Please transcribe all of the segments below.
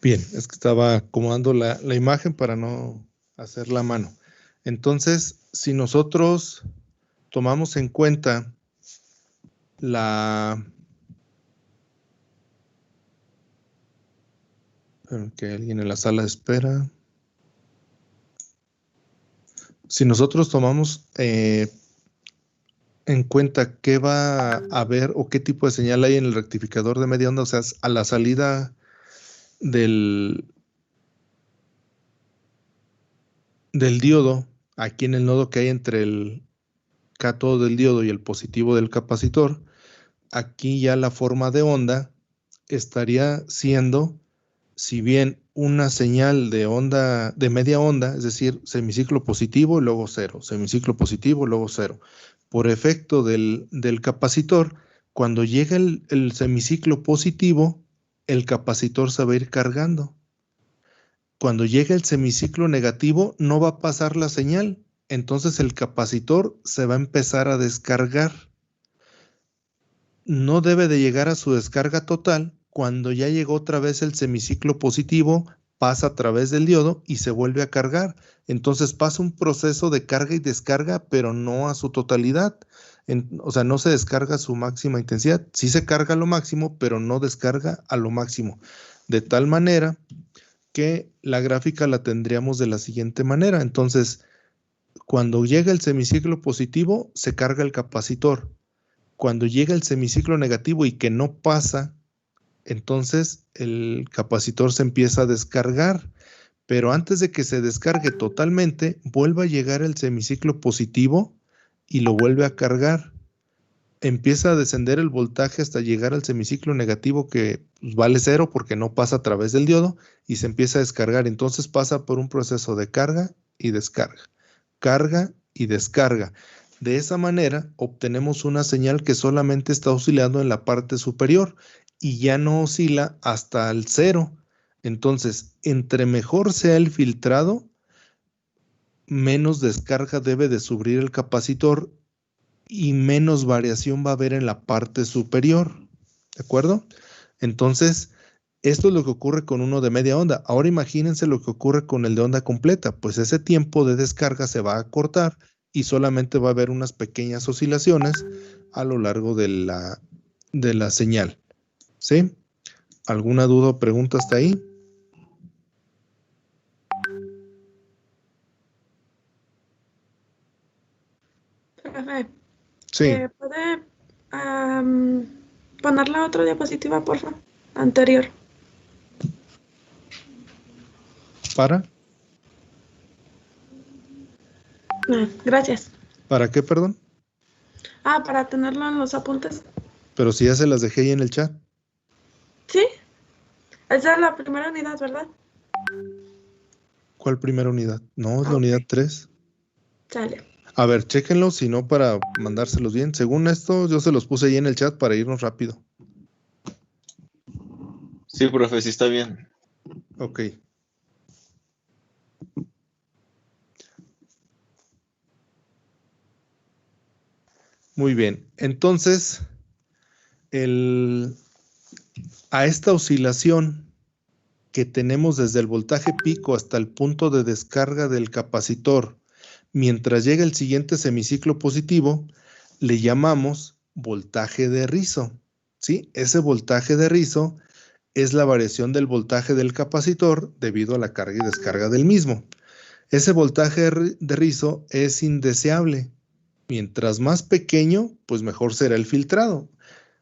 Bien, es que estaba acomodando la imagen para no hacer la mano. Entonces, si nosotros tomamos en cuenta que alguien en la sala de espera. Si nosotros tomamos en cuenta qué va a haber o qué tipo de señal hay en el rectificador de media onda, o sea, a la salida del diodo, aquí en el nodo que hay entre el cátodo del diodo y el positivo del capacitor, aquí ya la forma de onda estaría siendo, si bien una señal de onda, de media onda, es decir, semiciclo positivo y luego cero, semiciclo positivo y luego cero. Por efecto del capacitor, cuando llega el semiciclo positivo, el capacitor se va a ir cargando. Cuando llega el semiciclo negativo, no va a pasar la señal. Entonces el capacitor se va a empezar a descargar. No debe de llegar a su descarga total. Cuando ya llegó otra vez el semiciclo positivo, pasa a través del diodo y se vuelve a cargar. Entonces pasa un proceso de carga y descarga, pero no a su totalidad. O sea, no se descarga a su máxima intensidad. Sí se carga a lo máximo, pero no descarga a lo máximo. De tal manera que la gráfica la tendríamos de la siguiente manera. Entonces, cuando llega el semiciclo positivo, se carga el capacitor. Cuando llega el semiciclo negativo y que no pasa, entonces el capacitor se empieza a descargar, pero antes de que se descargue totalmente, vuelve a llegar el semiciclo positivo y lo vuelve a cargar. Empieza a descender el voltaje hasta llegar al semiciclo negativo que pues, vale cero porque no pasa a través del diodo y se empieza a descargar. Entonces pasa por un proceso de carga y descarga, carga y descarga. De esa manera obtenemos una señal que solamente está oscilando en la parte superior y ya no oscila hasta el cero. Entonces, entre mejor sea el filtrado, menos descarga debe de sufrir el capacitor y menos variación va a haber en la parte superior. ¿De acuerdo? Entonces, esto es lo que ocurre con uno de media onda. Ahora imagínense lo que ocurre con el de onda completa. Pues ese tiempo de descarga se va a cortar y solamente va a haber unas pequeñas oscilaciones a lo largo de la señal. ¿Sí? ¿Alguna duda o pregunta hasta ahí? Profe, Sí. ¿puede poner la otra diapositiva, por favor? Anterior. ¿Para? Gracias. ¿Para qué, perdón? Para tenerlo en los apuntes. Pero si ya se las dejé ahí en el chat. ¿Sí? Esa es la primera unidad, ¿verdad? ¿Cuál primera unidad? No, es la Ok, unidad 3. sale. A ver, chéquenlo, si no para mandárselos bien. Según esto, yo se los puse ahí en el chat para irnos rápido. Sí, profe, sí está bien. Ok. Muy bien. Entonces, a esta oscilación que tenemos desde el voltaje pico hasta el punto de descarga del capacitor, mientras llega el siguiente semiciclo positivo, le llamamos voltaje de rizo. ¿Sí? Ese voltaje de rizo es la variación del voltaje del capacitor debido a la carga y descarga del mismo. Ese voltaje de rizo es indeseable. Mientras más pequeño, pues mejor será el filtrado.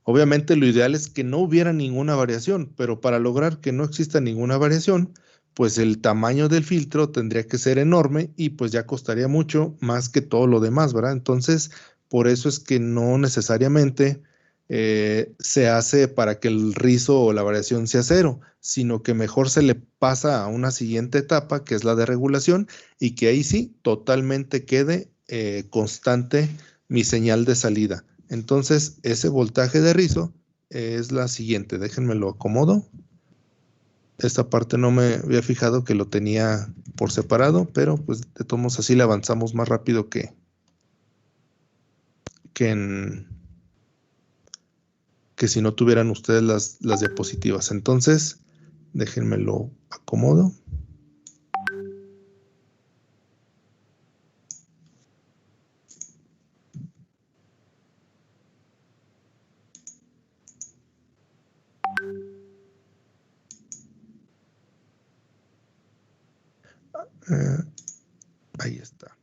Obviamente lo ideal es que no hubiera ninguna variación, pero para lograr que no exista ninguna variación, pues el tamaño del filtro tendría que ser enorme y pues ya costaría mucho más que todo lo demás, ¿verdad? Entonces, por eso es que no necesariamente se hace para que el rizo o la variación sea cero, sino que mejor se le pasa a una siguiente etapa, que es la de regulación, y que ahí sí totalmente quede constante mi señal de salida. Entonces, ese voltaje de rizo es la siguiente. Déjenme lo acomodo. Esta parte no me había fijado que lo tenía por separado, pero pues de todos modos así le avanzamos más rápido que, que si no tuvieran ustedes las diapositivas. Entonces, Déjenme lo acomodo. Ahí está.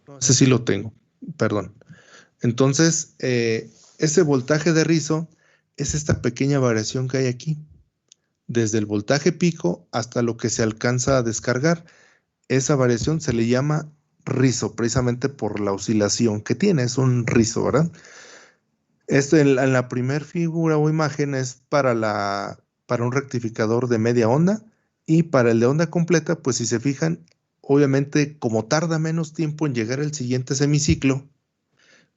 No, ese sí lo tengo, perdón. Entonces, ese voltaje de rizo es esta pequeña variación que hay aquí, desde el voltaje pico hasta lo que se alcanza a descargar. Esa variación se le llama rizo, precisamente por la oscilación que tiene, es un rizo, ¿verdad? Esto en la primera figura o imagen es para un rectificador de media onda, y para el de onda completa, pues si se fijan, obviamente como tarda menos tiempo en llegar el siguiente semiciclo,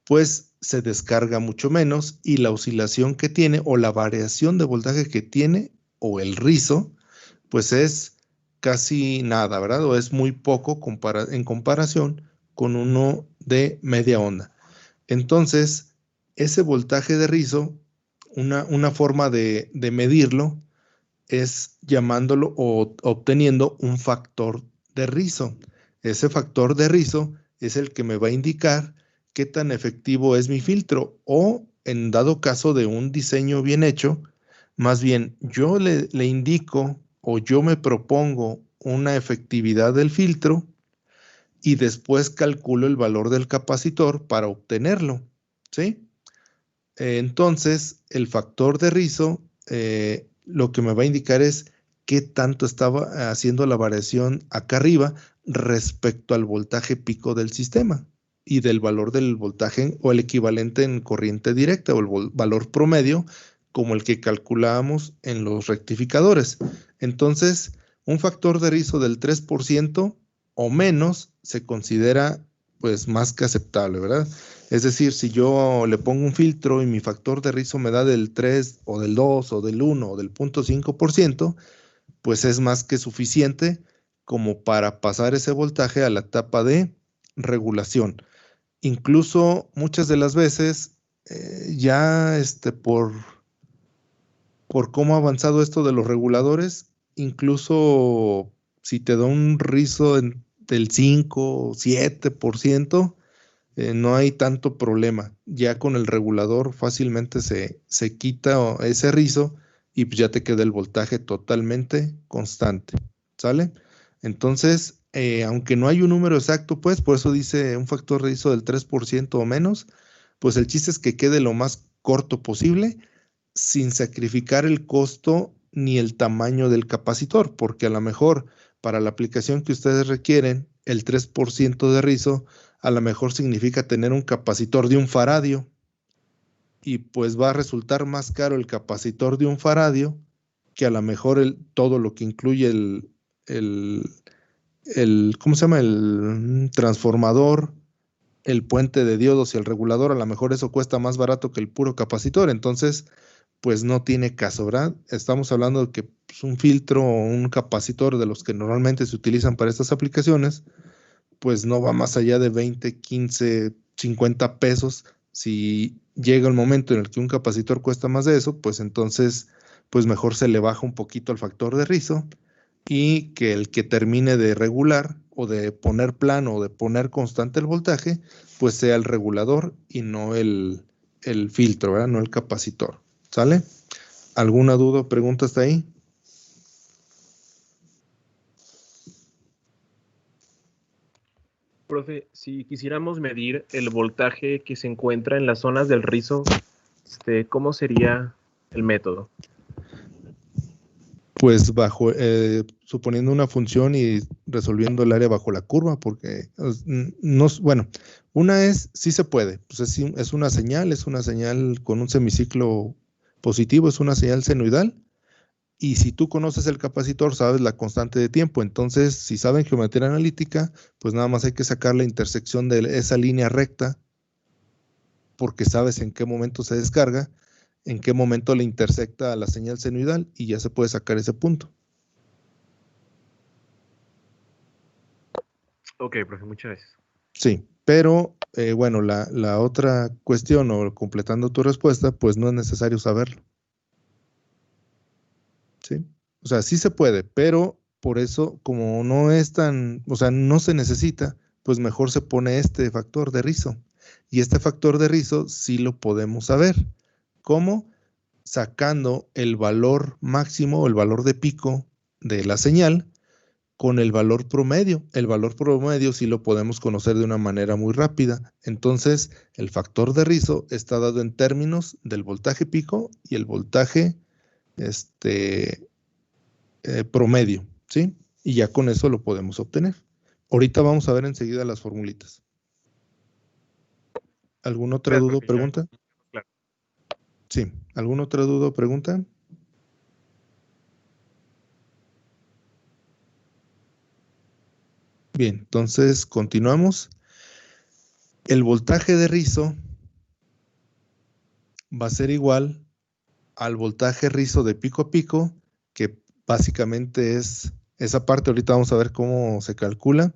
pues se descarga mucho menos y la oscilación que tiene o la variación de voltaje que tiene o el rizo, pues es casi nada, ¿verdad? O es muy poco en comparación con uno de media onda. Entonces, ese voltaje de rizo, una forma de medirlo es llamándolo o obteniendo un factor de rizo. Ese factor de rizo es el que me va a indicar qué tan efectivo es mi filtro, o en dado caso de un diseño bien hecho, más bien yo le indico o yo me propongo una efectividad del filtro y después calculo el valor del capacitor para obtenerlo, ¿sí? Entonces, el factor de rizo lo que me va a indicar es qué tanto estaba haciendo la variación acá arriba respecto al voltaje pico del sistema y del valor del voltaje o el equivalente en corriente directa o el valor promedio como el que calculábamos en los rectificadores. Entonces, un factor de rizo del 3% o menos se considera pues más que aceptable, ¿verdad? Es decir, si yo le pongo un filtro y mi factor de rizo me da del 3 o del 2 o del 1 o del 0.5%, pues es más que suficiente como para pasar ese voltaje a la etapa de regulación. Incluso muchas de las veces, ya por cómo ha avanzado esto de los reguladores, incluso si te da un rizo del 5 o 7%, no hay tanto problema. Ya con el regulador fácilmente se quita ese rizo y pues ya te queda el voltaje totalmente constante. ¿Sale? Entonces, aunque no hay un número exacto, pues por eso dice un factor de rizo del 3% o menos, pues el chiste es que quede lo más corto posible sin sacrificar el costo ni el tamaño del capacitor, porque a lo mejor para la aplicación que ustedes requieren, el 3% de rizo a lo mejor significa tener un capacitor de 1 faradio, y pues va a resultar más caro el capacitor de 1 faradio que a lo mejor todo lo que incluye ¿cómo se llama? El transformador, el puente de diodos y el regulador. A lo mejor eso cuesta más barato que el puro capacitor. Entonces, pues no tiene caso, ¿verdad? Estamos hablando de que pues, un filtro o un capacitor de los que normalmente se utilizan para estas aplicaciones, pues no va más allá de 20, 15, 50 pesos. Si llega el momento en el que un capacitor cuesta más de eso, pues entonces, pues mejor se le baja un poquito el factor de rizo y que el que termine de regular o de poner plano o de poner constante el voltaje, pues sea el regulador y no el filtro, ¿verdad? No el capacitor. ¿Sale? ¿Alguna duda o pregunta hasta ahí? Profe, si quisiéramos medir el voltaje que se encuentra en las zonas del rizo, ¿cómo sería el método? Pues suponiendo una función y resolviendo el área bajo la curva, porque bueno, una es, sí se puede, pues es una señal con un semiciclo positivo, es una señal senoidal, y si tú conoces el capacitor, sabes la constante de tiempo. Entonces, si saben geometría analítica, pues nada más hay que sacar la intersección de esa línea recta, porque sabes en qué momento se descarga, en qué momento le intersecta a la señal senoidal, y ya se puede sacar ese punto. Ok, profe, muchas gracias. Sí, pero bueno, la otra cuestión, o completando tu respuesta, pues no es necesario saberlo. ¿Sí? O sea, sí se puede, pero por eso, como no es tan, o sea, no se necesita, pues mejor se pone este factor de rizo. Y este factor de rizo sí lo podemos saber. ¿Cómo? Sacando el valor máximo o el valor de pico de la señal con el valor promedio. El valor promedio sí lo podemos conocer de una manera muy rápida. Entonces, el factor de rizo está dado en términos del voltaje pico y el voltaje promedio, ¿sí? Y ya con eso lo podemos obtener. Ahorita vamos a ver enseguida las formulitas. ¿Alguna otra duda o pregunta? Claro. Sí. ¿Alguna otra duda o pregunta? Bien, entonces continuamos. El voltaje de rizo va a ser igual al voltaje rizo de pico a pico, que básicamente es esa parte. Ahorita vamos a ver cómo se calcula.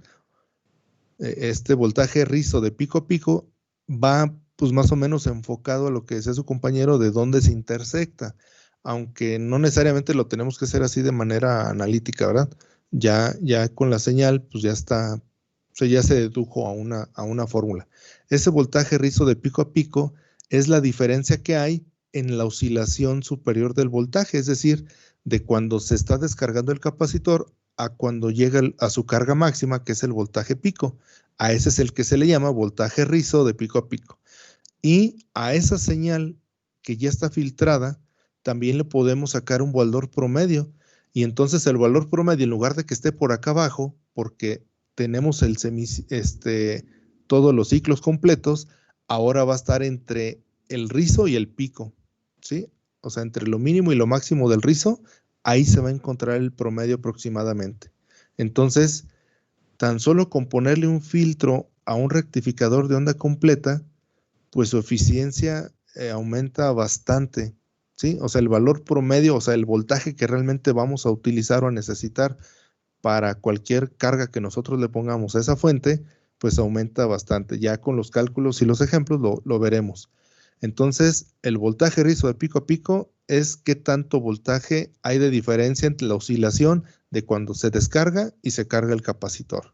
Este voltaje rizo de pico a pico va pues más o menos enfocado a lo que decía su compañero de dónde se intersecta, aunque no necesariamente lo tenemos que hacer así de manera analítica, ¿verdad? Ya con la señal pues ya está, o sea, ya se dedujo a una fórmula. Ese voltaje rizo de pico a pico es la diferencia que hay en la oscilación superior del voltaje, es decir, de cuando se está descargando el capacitor a cuando llega a su carga máxima, que es el voltaje pico. A ese es el que se le llama voltaje rizo de pico a pico. Y a esa señal que ya está filtrada, también le podemos sacar un valor promedio. Y entonces el valor promedio, en lugar de que esté por acá abajo, porque tenemos todos los ciclos completos, ahora va a estar entre el rizo y el pico, ¿sí? O sea, entre lo mínimo y lo máximo del rizo, ahí se va a encontrar el promedio aproximadamente. Entonces, tan solo con ponerle un filtro a un rectificador de onda completa, pues su eficiencia aumenta bastante, ¿sí? O sea, el valor promedio, o sea, el voltaje que realmente vamos a utilizar o a necesitar para cualquier carga que nosotros le pongamos a esa fuente, pues aumenta bastante. Ya con los cálculos y los ejemplos lo veremos. Entonces, el voltaje rizo de pico a pico es qué tanto voltaje hay de diferencia entre la oscilación de cuando se descarga y se carga el capacitor.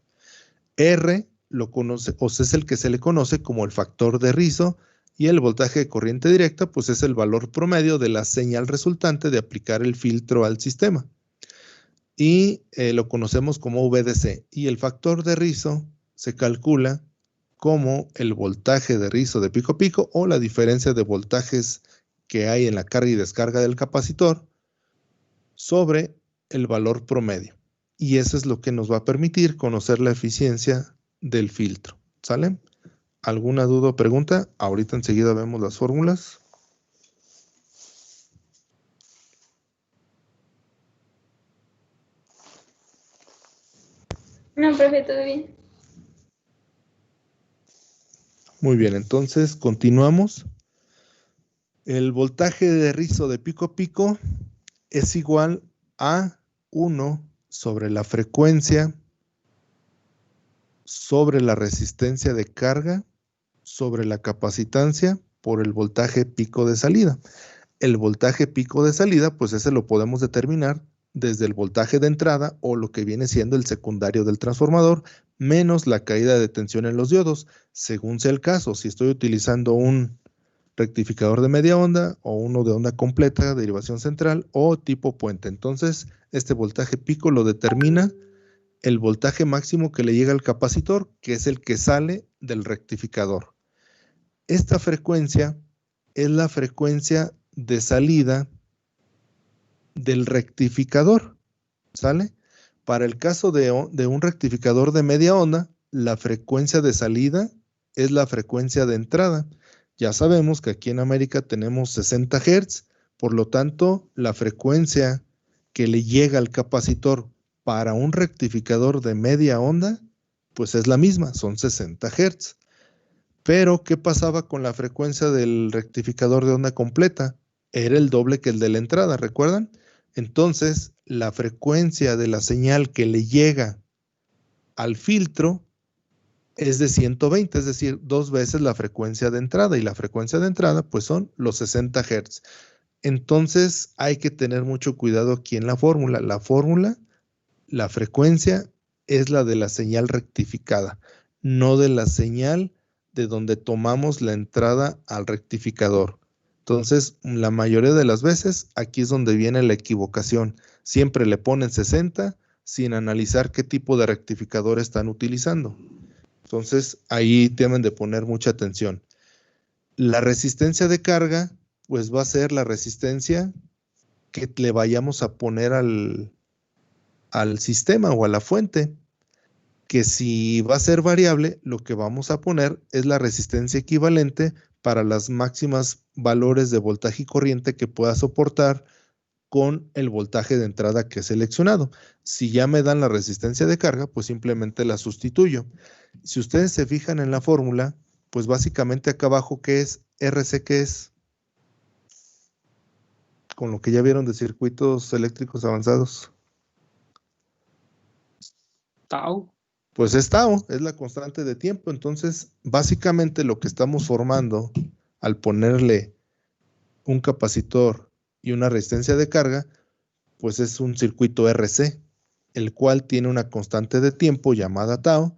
R lo conoce, o sea, es el que se le conoce como el factor de rizo, y el voltaje de corriente directa, pues es el valor promedio de la señal resultante de aplicar el filtro al sistema. Y lo conocemos como VDC. Y el factor de rizo se calcula como el voltaje de rizo de pico a pico o la diferencia de voltajes que hay en la carga y descarga del capacitor sobre el valor promedio. Y eso es lo que nos va a permitir conocer la eficiencia del filtro. ¿Sale? ¿Alguna duda o pregunta? Ahorita enseguida vemos las fórmulas. No, profe, todo bien. Muy bien, entonces continuamos. El voltaje de rizo de pico a pico es igual a 1 sobre la frecuencia sobre la resistencia de carga sobre la capacitancia por el voltaje pico de salida. El voltaje pico de salida, pues ese lo podemos determinar desde el voltaje de entrada o lo que viene siendo el secundario del transformador, menos la caída de tensión en los diodos, según sea el caso. Si estoy utilizando un rectificador de media onda o uno de onda completa, derivación central o tipo puente. Entonces, este voltaje pico lo determina el voltaje máximo que le llega al capacitor, que es el que sale del rectificador. Esta frecuencia es la frecuencia de salida del rectificador, ¿sale? Para el caso de un rectificador de media onda, la frecuencia de salida es la frecuencia de entrada. Ya sabemos que aquí en América tenemos 60 Hz, por lo tanto, la frecuencia que le llega al capacitor para un rectificador de media onda, pues es la misma, son 60 Hz. Pero, ¿qué pasaba con la frecuencia del rectificador de onda completa? Era el doble que el de la entrada, ¿recuerdan? Entonces, la frecuencia de la señal que le llega al filtro es de 120, es decir, 2 veces la frecuencia de entrada, y la frecuencia de entrada pues son los 60 Hz. Entonces hay que tener mucho cuidado aquí en la fórmula. La fórmula, la frecuencia es la de la señal rectificada, no de la señal de donde tomamos la entrada al rectificador. Entonces, la mayoría de las veces, aquí es donde viene la equivocación. Siempre le ponen 60 sin analizar qué tipo de rectificador están utilizando. Entonces, ahí deben de poner mucha atención. La resistencia de carga, pues va a ser la resistencia que le vayamos a poner al sistema o a la fuente, que si va a ser variable, lo que vamos a poner es la resistencia equivalente para las máximas valores de voltaje y corriente que pueda soportar con el voltaje de entrada que he seleccionado. Si ya me dan la resistencia de carga, pues simplemente la sustituyo. Si ustedes se fijan en la fórmula, pues básicamente acá abajo, ¿qué es? RC, ¿qué es? Con lo que ya vieron de circuitos eléctricos avanzados. Tau. Pues es tau, es la constante de tiempo. Entonces, básicamente lo que estamos formando al ponerle un capacitor y una resistencia de carga, pues es un circuito RC, el cual tiene una constante de tiempo llamada tau,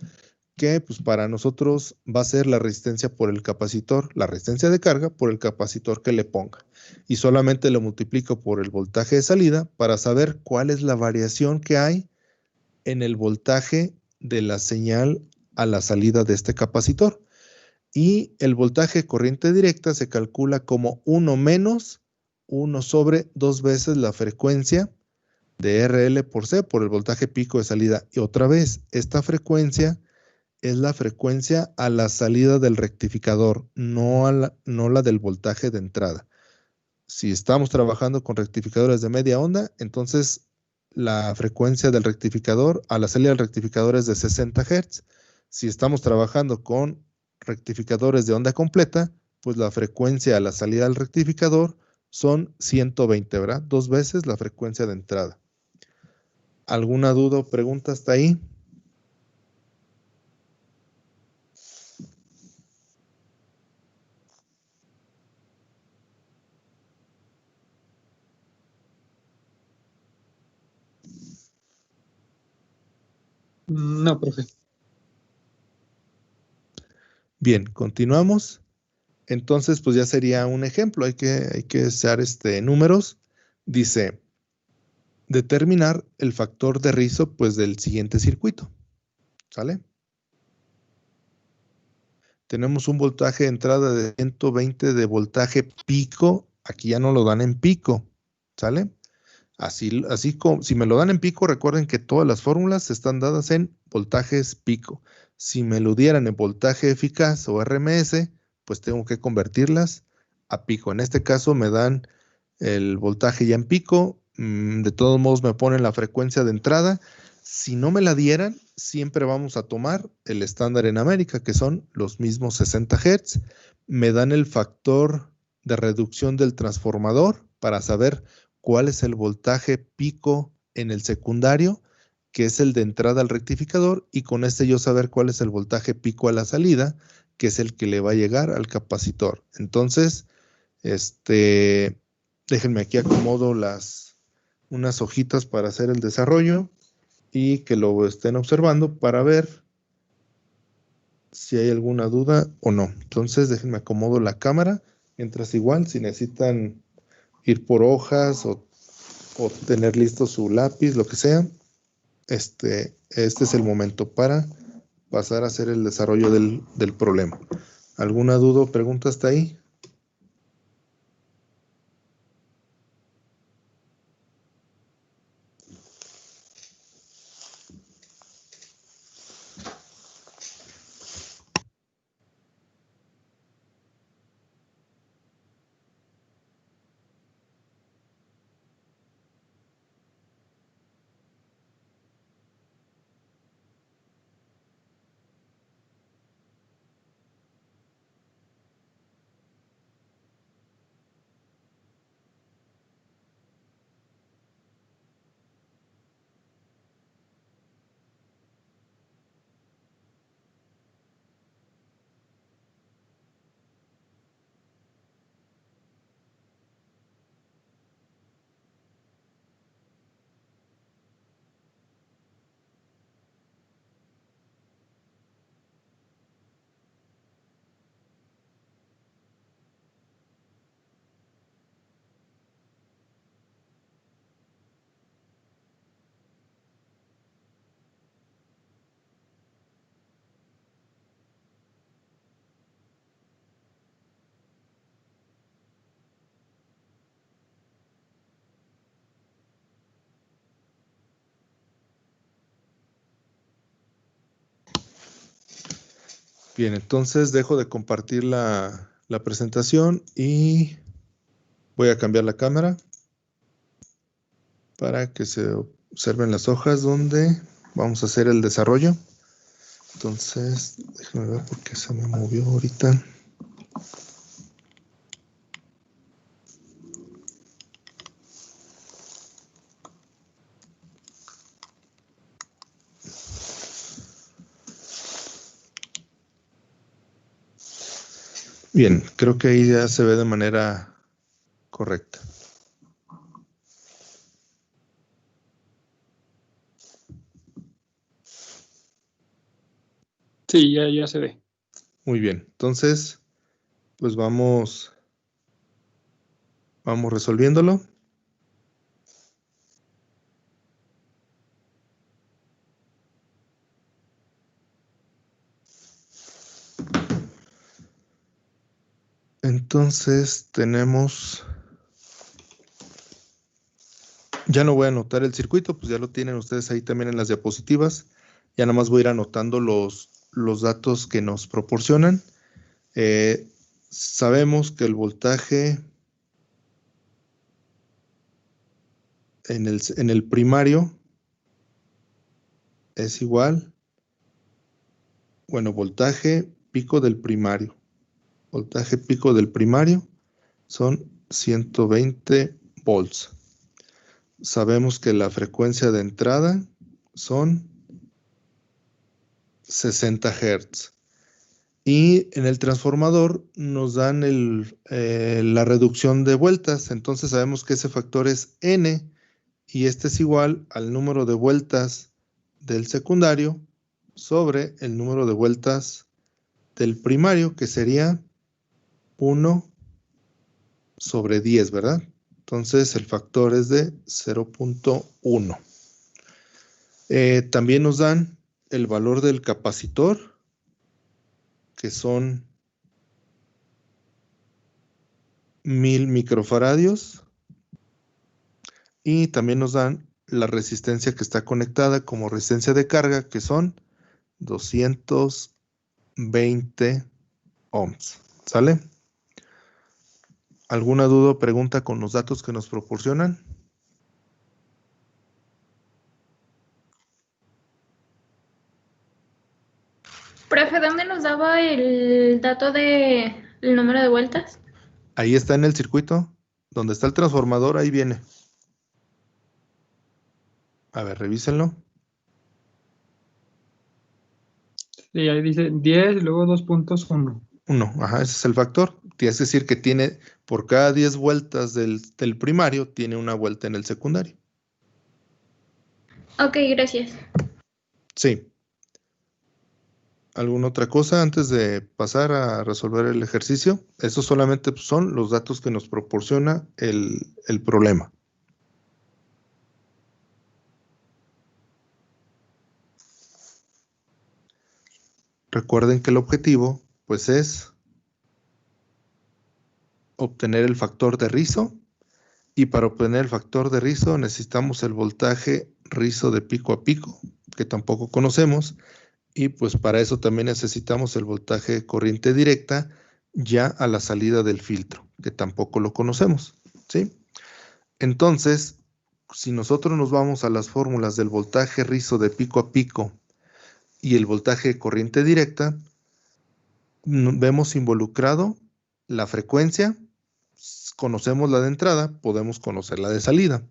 que pues para nosotros va a ser la resistencia por el capacitor, la resistencia de carga por el capacitor que le ponga. Y solamente lo multiplico por el voltaje de salida para saber cuál es la variación que hay en el voltaje de la señal a la salida de este capacitor. Y el voltaje corriente directa se calcula como 1 menos 1 sobre 2 veces la frecuencia de RL por C por el voltaje pico de salida. Y otra vez, esta frecuencia es la frecuencia a la salida del rectificador, no la del voltaje de entrada. Si estamos trabajando con rectificadores de media onda, entonces la frecuencia del rectificador a la salida del rectificador es de 60 Hz. Si estamos trabajando con rectificadores de onda completa, pues la frecuencia a la salida del rectificador son 120, ¿verdad? 2 veces la frecuencia de entrada. ¿Alguna duda o pregunta hasta ahí? No, profe. Bien, continuamos. Entonces, pues ya sería un ejemplo. Hay que usar números. Dice, determinar el factor de rizo pues del siguiente circuito. ¿Sale? Tenemos un voltaje de entrada de 120 de voltaje pico. Aquí ya no lo dan en pico. ¿Sale? Así como si me lo dan en pico, recuerden que todas las fórmulas están dadas en voltajes pico. Si me lo dieran en voltaje eficaz o RMS, pues tengo que convertirlas a pico. En este caso me dan el voltaje ya en pico. De todos modos me ponen la frecuencia de entrada. Si no me la dieran, siempre vamos a tomar el estándar en América, que son los mismos 60 Hz. Me dan el factor de reducción del transformador para saber cuál es el voltaje pico en el secundario, que es el de entrada al rectificador, y con este yo saber cuál es el voltaje pico a la salida, que es el que le va a llegar al capacitor. Entonces, déjenme aquí acomodo unas hojitas para hacer el desarrollo y que lo estén observando para ver si hay alguna duda o no. Entonces, déjenme acomodo la cámara, mientras igual, si necesitan ir por hojas o tener listo su lápiz, lo que sea, este es el momento para pasar a hacer el desarrollo del problema. ¿Alguna duda o pregunta hasta ahí? Bien, entonces dejo de compartir la presentación y voy a cambiar la cámara para que se observen las hojas donde vamos a hacer el desarrollo. Entonces, déjenme ver por qué se me movió ahorita. Bien, creo que ahí ya se ve de manera correcta. Sí, ya se ve. Muy bien, entonces, pues vamos resolviéndolo. Entonces tenemos, ya no voy a anotar el circuito, pues ya lo tienen ustedes ahí también en las diapositivas. Ya nada más voy a ir anotando los datos que nos proporcionan. Sabemos que el voltaje en el primario es igual, bueno, voltaje pico del primario. Voltaje pico del primario son 120 volts. Sabemos que la frecuencia de entrada son 60 Hz. Y en el transformador nos dan la reducción de vueltas. Entonces sabemos que ese factor es N y este es igual al número de vueltas del secundario sobre el número de vueltas del primario, que sería 1 sobre 10, ¿verdad? Entonces el factor es de 0.1. También nos dan el valor del capacitor, que son 1000 microfaradios. Y también nos dan la resistencia que está conectada como resistencia de carga, que son 220 ohms. ¿Sale? ¿Alguna duda o pregunta con los datos que nos proporcionan? Profe, ¿dónde nos daba el dato de el número de vueltas? Ahí está en el circuito. Donde está el transformador, ahí viene. A ver, revísenlo. Sí, ahí dice 10 y luego 2.1. 1, ajá, ese es el factor. Es decir, que tiene, por cada 10 vueltas del primario, tiene una vuelta en el secundario. Ok, gracias. Sí. ¿Alguna otra cosa antes de pasar a resolver el ejercicio? Estos solamente son los datos que nos proporciona el problema. Recuerden que el objetivo, pues, es obtener el factor de rizo, y para obtener el factor de rizo necesitamos el voltaje rizo de pico a pico, que tampoco conocemos, y pues para eso también necesitamos el voltaje de corriente directa ya a la salida del filtro, que tampoco lo conocemos, ¿sí? Entonces, si nosotros nos vamos a las fórmulas del voltaje rizo de pico a pico y el voltaje de corriente directa, vemos involucrado la frecuencia, conocemos la de entrada, podemos conocer la de salida.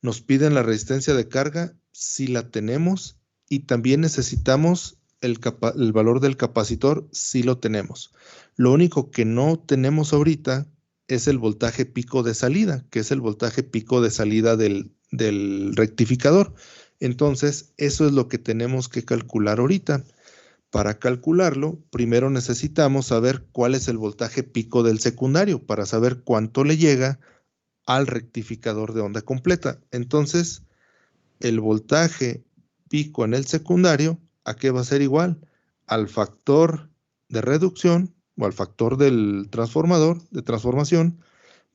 Nos piden la resistencia de carga, si la tenemos, y también necesitamos el valor del capacitor, si lo tenemos. Lo único que no tenemos ahorita es el voltaje pico de salida, que es el voltaje pico de salida del rectificador. Entonces, eso es lo que tenemos que calcular ahorita. Para calcularlo, primero necesitamos saber cuál es el voltaje pico del secundario, para saber cuánto le llega al rectificador de onda completa. Entonces, el voltaje pico en el secundario, ¿a qué va a ser igual? Al factor de reducción o al factor del transformador, de transformación,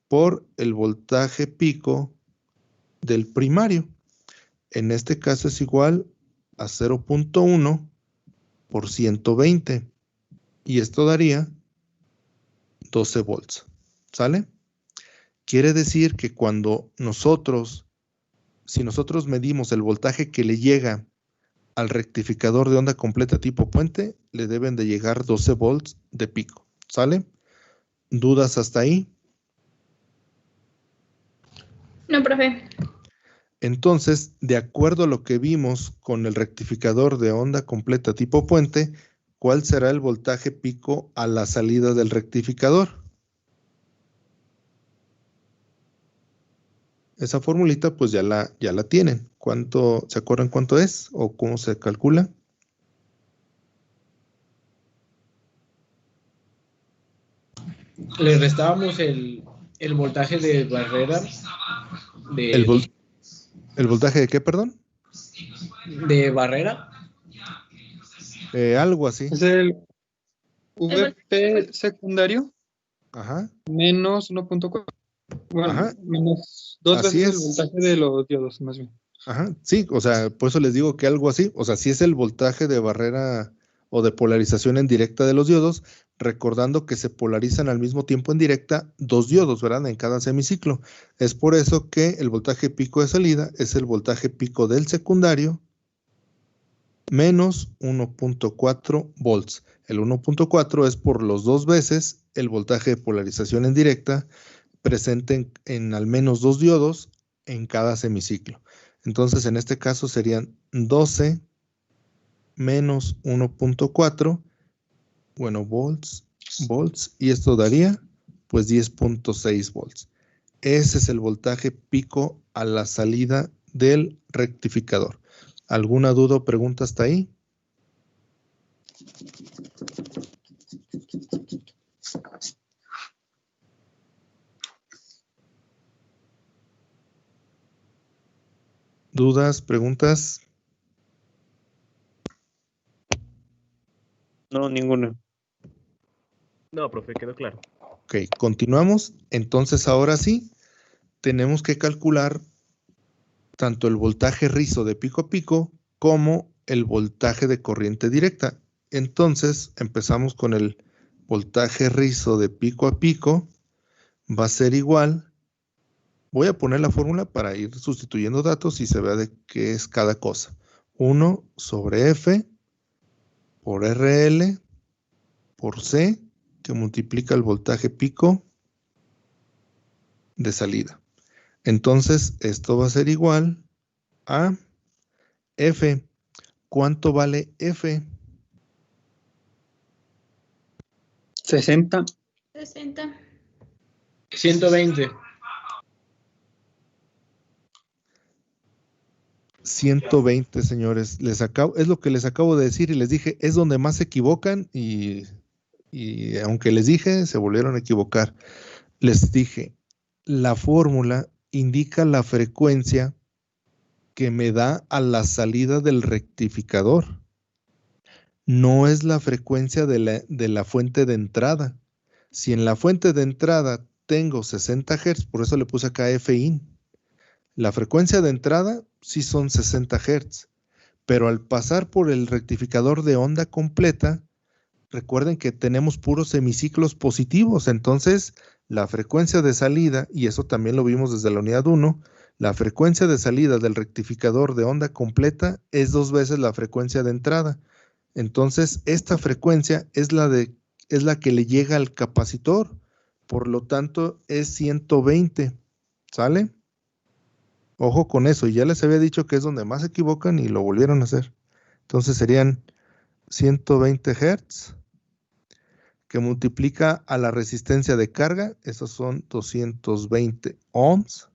por el voltaje pico del primario. En este caso es igual a 0.1 por 120. Y esto daría 12 volts. ¿Sale? Quiere decir que cuando si nosotros medimos el voltaje que le llega al rectificador de onda completa tipo puente, le deben de llegar 12 volts de pico. ¿Sale? ¿Dudas hasta ahí? No, profe. Entonces, de acuerdo a lo que vimos con el rectificador de onda completa tipo puente, ¿cuál será el voltaje pico a la salida del rectificador? Esa formulita pues ya la tienen. ¿Se acuerdan cuánto es o cómo se calcula? Le restábamos el voltaje de barrera ¿El voltaje de qué, perdón? de barrera. Algo así. Es el VP secundario Ajá. menos 1.4. Bueno, Ajá. menos 2 Así veces es. el voltaje de los diodos, más bien. Ajá, sí, o sea, por eso les digo que algo así, o sea, si es el voltaje de barrera o de polarización en directa de los diodos, recordando que se polarizan al mismo tiempo en directa 2 diodos, ¿verdad? En cada semiciclo. Es por eso que el voltaje pico de salida es el voltaje pico del secundario menos 1.4 volts. El 1.4 es por los 2 veces el voltaje de polarización en directa presente en al menos 2 diodos en cada semiciclo. Entonces, en este caso serían 12 menos 1.4, bueno, volts, y esto daría pues 10.6 volts. Ese es el voltaje pico a la salida del rectificador. ¿Alguna duda o pregunta hasta ahí? ¿Dudas, preguntas? No, ninguno. No, profe, quedó claro. Ok, continuamos. Entonces, ahora sí, tenemos que calcular tanto el voltaje rizo de pico a pico como el voltaje de corriente directa. Entonces, empezamos con el voltaje rizo de pico a pico. Va a ser igual. Voy a poner la fórmula para ir sustituyendo datos y se vea de qué es cada cosa. 1 sobre F por RL por C, que multiplica el voltaje pico de salida. Entonces, esto va a ser igual a F. ¿Cuánto vale F? 60. 60. 120. 120, señores. Es lo que les acabo de decir y les dije, es donde más se equivocan y aunque les dije, se volvieron a equivocar. Les dije, la fórmula indica la frecuencia que me da a la salida del rectificador. No es la frecuencia de la fuente de entrada. Si en la fuente de entrada tengo 60 Hz, por eso le puse acá Fin. La frecuencia de entrada sí son 60 Hz, pero al pasar por el rectificador de onda completa, recuerden que tenemos puros semiciclos positivos, entonces la frecuencia de salida, y eso también lo vimos desde la unidad 1, la frecuencia de salida del rectificador de onda completa es 2 veces la frecuencia de entrada. Entonces, esta frecuencia es la que le llega al capacitor, por lo tanto es 120, ¿sale? Ojo con eso, ya les había dicho que es donde más se equivocan y lo volvieron a hacer. Entonces serían 120 Hz, que multiplica a la resistencia de carga, esos son 220 ohms,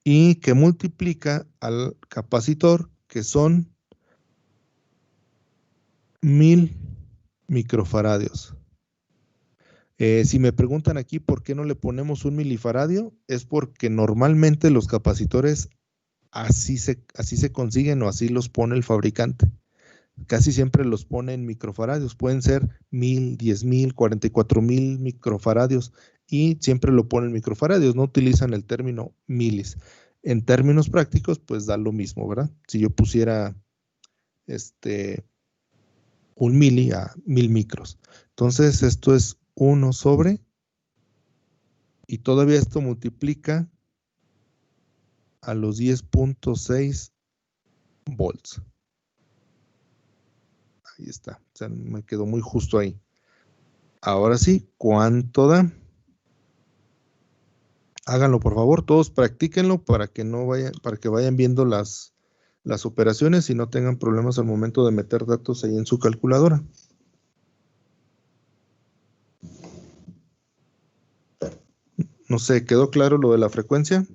y que multiplica al capacitor, que son 1000 microfaradios. Si me preguntan aquí por qué no le ponemos 1 milifaradio, es porque normalmente los capacitores así se consiguen o así los pone el fabricante. Casi siempre los pone en microfaradios, pueden ser 1000, 10,000, 44,000 microfaradios y siempre lo ponen en microfaradios, no utilizan el término milis. En términos prácticos, pues da lo mismo, ¿verdad? Si yo pusiera 1 mili a 1000 micros. Entonces esto es 1 sobre, y todavía esto multiplica a los 10.6 volts. Ahí está, o sea, me quedó muy justo ahí. Ahora sí, ¿cuánto da? Háganlo por favor, todos practíquenlo para que no vayan, para que vayan viendo las operaciones y no tengan problemas al momento de meter datos ahí en su calculadora. No sé, ¿quedó claro lo de la frecuencia?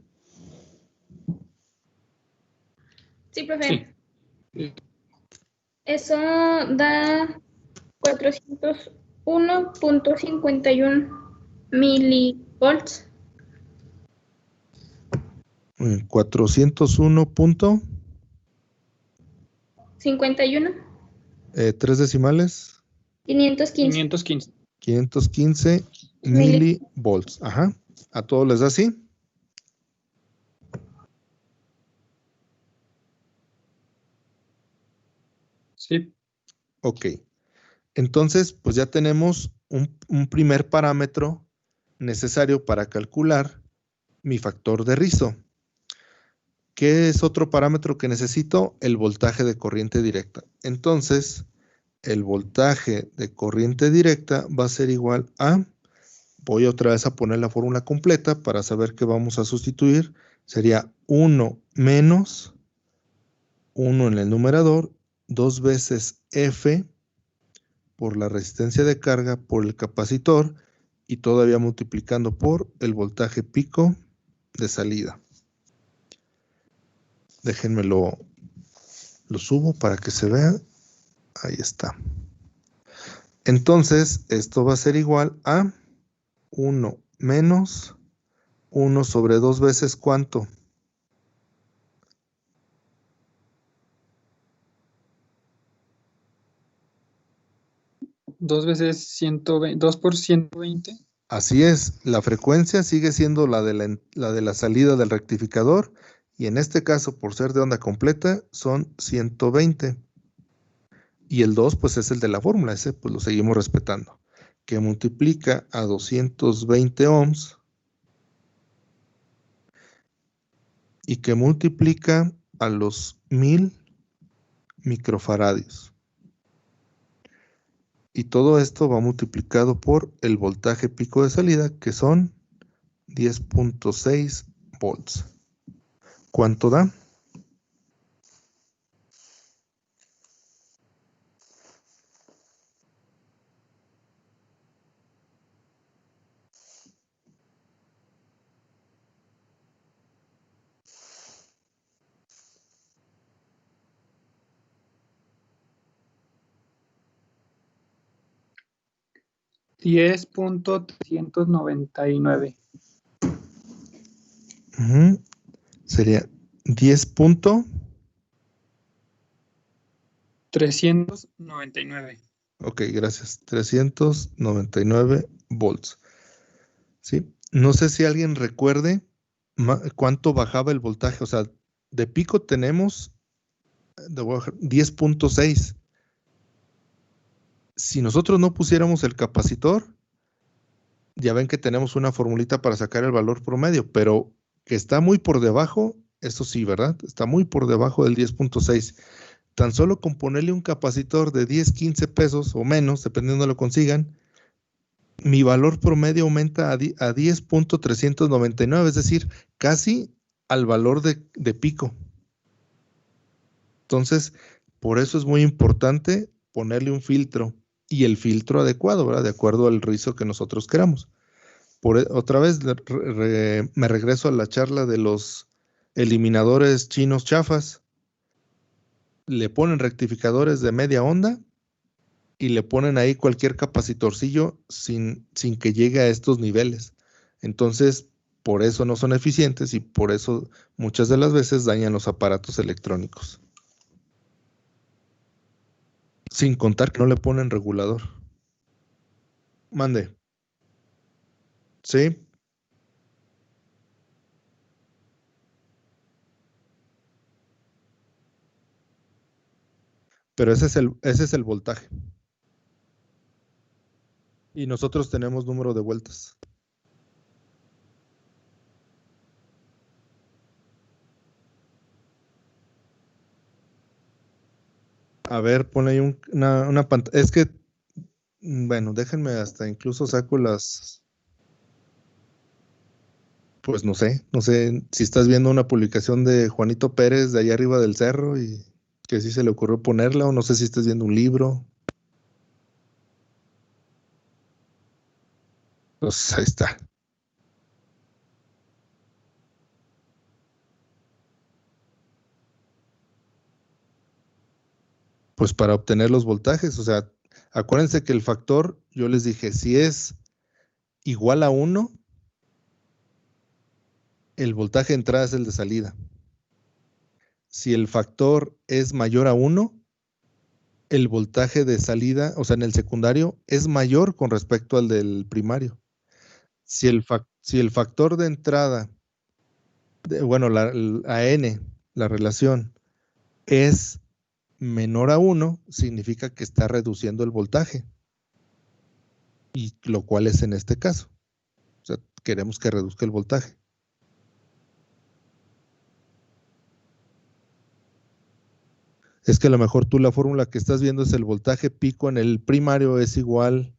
Sí, profe. Sí. Eso da 401.51 milivolts. 401 punto, 51. 3 decimales, 515 515. 515 milivolts. Ajá. ¿A todos les da así? Sí. Ok. Entonces, pues ya tenemos un primer parámetro necesario para calcular mi factor de rizo. ¿Qué es otro parámetro que necesito? El voltaje de corriente directa. Entonces, el voltaje de corriente directa va a ser igual a, voy otra vez a poner la fórmula completa para saber qué vamos a sustituir. Sería 1 menos 1 en el numerador, 2 veces F por la resistencia de carga por el capacitor y todavía multiplicando por el voltaje pico de salida. Déjenme lo subo para que se vea. Ahí está. Entonces, esto va a ser igual a 1 menos 1 sobre 2 veces ¿cuánto? 2 veces 120, 2 por 120. Así es, la frecuencia sigue siendo la de la salida del rectificador y en este caso, por ser de onda completa, son 120. Y el 2, pues es el de la fórmula, ese pues lo seguimos respetando, que multiplica a 220 ohms y que multiplica a los 1000 microfaradios. Y todo esto va multiplicado por el voltaje pico de salida, que son 10.6 volts. ¿Cuánto da? $10.399. Sería 10 punto. 399. Ok, gracias. 399 volts. ¿Sí? No sé si alguien recuerde cuánto bajaba el voltaje. O sea, de pico tenemos 10.6. Si nosotros no pusiéramos el capacitor, ya ven que tenemos una formulita para sacar el valor promedio, pero que está muy por debajo, eso sí, ¿verdad? Está muy por debajo del 10.6. Tan solo con ponerle un capacitor de 10, 15 pesos o menos, dependiendo de lo consigan, mi valor promedio aumenta a 10.399, es decir, casi al valor de pico. Entonces, por eso es muy importante ponerle un filtro y el filtro adecuado, ¿verdad? De acuerdo al rizo que nosotros queramos. Otra vez me regreso a la charla de los eliminadores chinos chafas. Le ponen rectificadores de media onda y le ponen ahí cualquier capacitorcillo sin que llegue a estos niveles. Entonces, por eso no son eficientes y por eso muchas de las veces dañan los aparatos electrónicos. Sin contar que no le ponen regulador. Mande. ¿Sí? Pero ese es el voltaje. Y nosotros tenemos número de vueltas. A ver, pone ahí una pantalla. Es que, bueno, déjenme hasta incluso saco las. Pues no sé si estás viendo una publicación de Juanito Pérez de allá arriba del cerro y que sí se le ocurrió ponerla, o no sé si estás viendo un libro. Pues ahí está. Pues para obtener los voltajes, o sea, acuérdense que el factor, yo les dije, si es igual a 1, el voltaje de entrada es el de salida. Si el factor es mayor a 1, el voltaje de salida, o sea, en el secundario, es mayor con respecto al del primario. Si el factor de entrada, bueno, la n, la relación, es menor a 1, significa que está reduciendo el voltaje, y lo cual es en este caso. O sea, queremos que reduzca el voltaje. Es que a lo mejor tú la fórmula que estás viendo es el voltaje pico en el primario es igual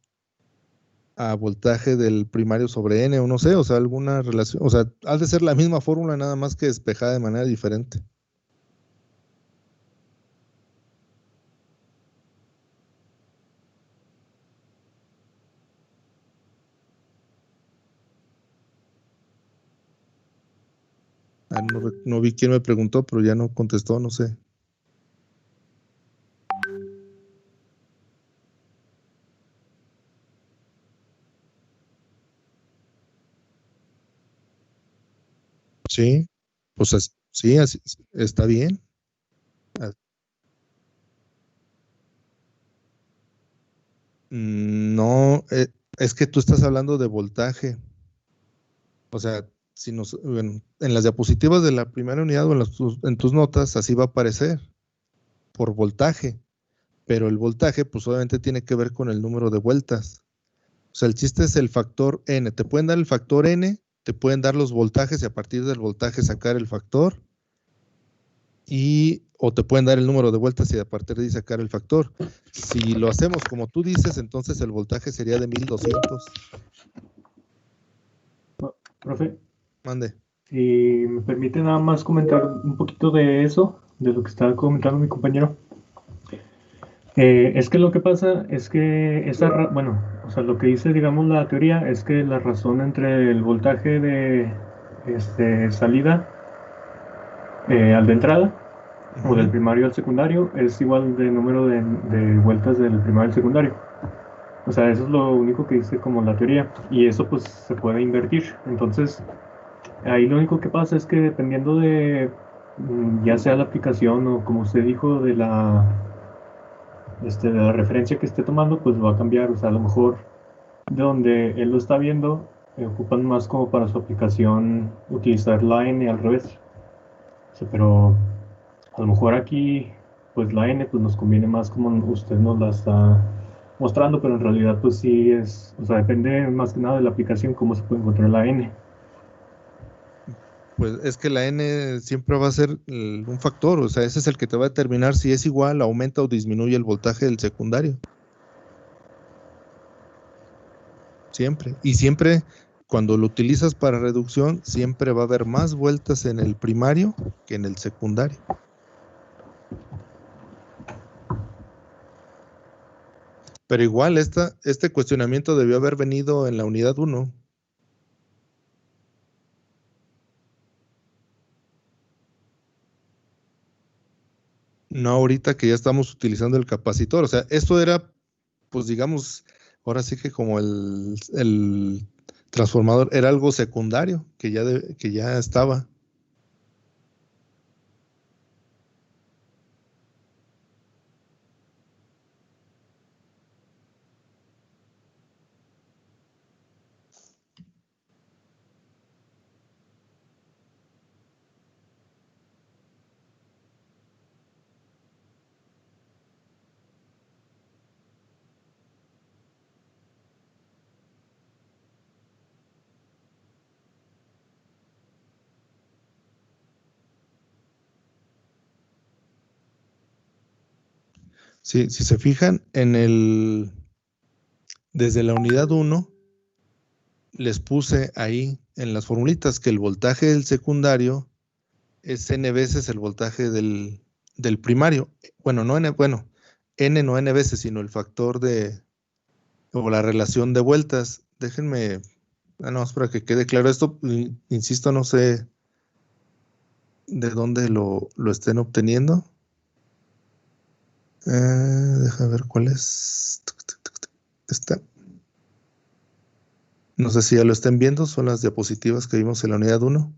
a voltaje del primario sobre n, o no sé, o sea, alguna relación, o sea, ha de ser la misma fórmula, nada más que despejada de manera diferente. No vi quién me preguntó, pero ya no contestó, no sé. Sí, pues sí, así, está bien. Ah, No, es que tú estás hablando de voltaje. O sea, bueno, en las diapositivas de la primera unidad o en tus notas, así va a aparecer por voltaje. Pero el voltaje, pues obviamente tiene que ver con el número de vueltas. O sea, el chiste es el factor n. Te pueden dar el factor n, te pueden dar los voltajes y a partir del voltaje sacar el factor. O te pueden dar el número de vueltas y a partir de ahí sacar el factor. Si lo hacemos como tú dices, entonces el voltaje sería de 1200. Profe, Mande. si me permite nada más comentar un poquito de eso, de lo que estaba comentando mi compañero. Es que lo que pasa es que bueno, o sea, lo que dice, digamos, la teoría es que la razón entre el voltaje de salida al de entrada o del primario al secundario es igual de número de vueltas del primario al secundario. O sea, eso es lo único que dice como la teoría y eso pues se puede invertir. Entonces, ahí lo único que pasa es que dependiendo de ya sea la aplicación o como usted dijo de la referencia que esté tomando, pues va a cambiar. O sea, a lo mejor de donde él lo está viendo, ocupan más como para su aplicación utilizar la N al revés. O sea, pero a lo mejor aquí, pues la N pues nos conviene más como usted nos la está mostrando, pero en realidad pues sí es, o sea, depende más que nada de la aplicación cómo se puede encontrar la N. Pues es que la n siempre va a ser un factor, o sea, ese es el que te va a determinar si es igual, aumenta o disminuye el voltaje del secundario. Siempre. Y siempre, cuando lo utilizas para reducción, siempre va a haber más vueltas en el primario que en el secundario. Pero igual, este cuestionamiento debió haber venido en la unidad 1. No ahorita que ya estamos utilizando el capacitor. O sea, esto era, pues digamos, ahora sí que como el transformador era algo secundario que ya estaba. Sí, si se fijan, desde la unidad 1, les puse ahí en las formulitas que el voltaje del secundario es n veces el voltaje del primario. Bueno, n no n veces, sino el factor o la relación de vueltas. Déjenme, no, es para que quede claro esto, insisto, no sé de dónde lo estén obteniendo. Deja ver cuál es. Esta. No sé si ya lo estén viendo, son las diapositivas que vimos en la unidad 1.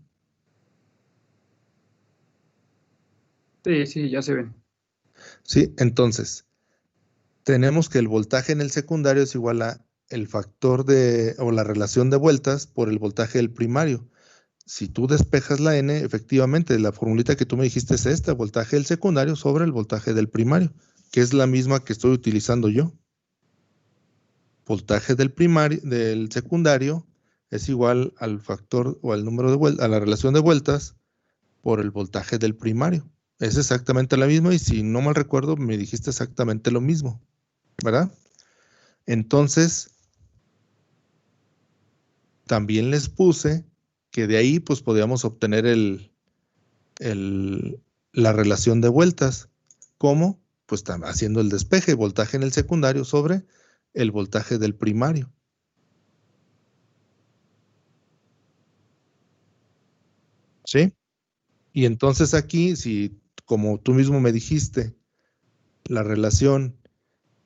Sí, ya se ven. Sí, entonces, tenemos que el voltaje en el secundario es igual a el factor o la relación de vueltas por el voltaje del primario. Si tú despejas la n, efectivamente, la formulita que tú me dijiste es esta, voltaje del secundario sobre el voltaje del primario, que es la misma que estoy utilizando yo. Voltaje del secundario es igual al factor o al número de vueltas, a la relación de vueltas por el voltaje del primario. Es exactamente la misma y si no mal recuerdo me dijiste exactamente lo mismo, ¿verdad? Entonces, también les puse que de ahí pues podíamos obtener la relación de vueltas. ¿Cómo? Pues haciendo el despeje, voltaje en el secundario sobre el voltaje del primario. ¿Sí? Y entonces aquí, si como tú mismo me dijiste, la relación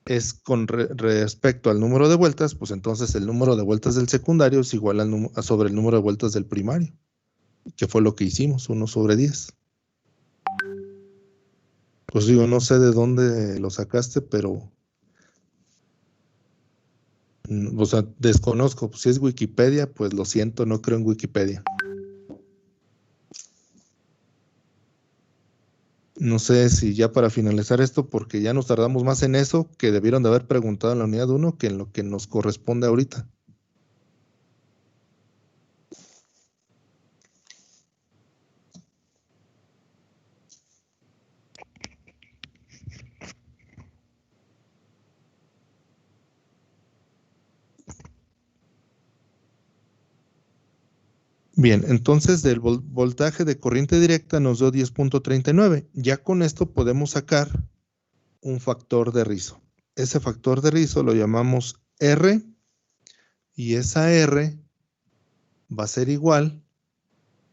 es con respecto al número de vueltas, pues entonces el número de vueltas del secundario es igual sobre el número de vueltas del primario, que fue lo que hicimos, 1 sobre 10. Pues digo, no sé de dónde lo sacaste, pero o sea, desconozco. Si es Wikipedia, pues lo siento, no creo en Wikipedia. No sé si ya para finalizar esto, porque ya nos tardamos más en eso que debieron de haber preguntado en la unidad 1 que en lo que nos corresponde ahorita. Bien, entonces del voltaje de corriente directa nos dio 10.39. Ya con esto podemos sacar un factor de rizo. Ese factor de rizo lo llamamos R y esa R va a ser igual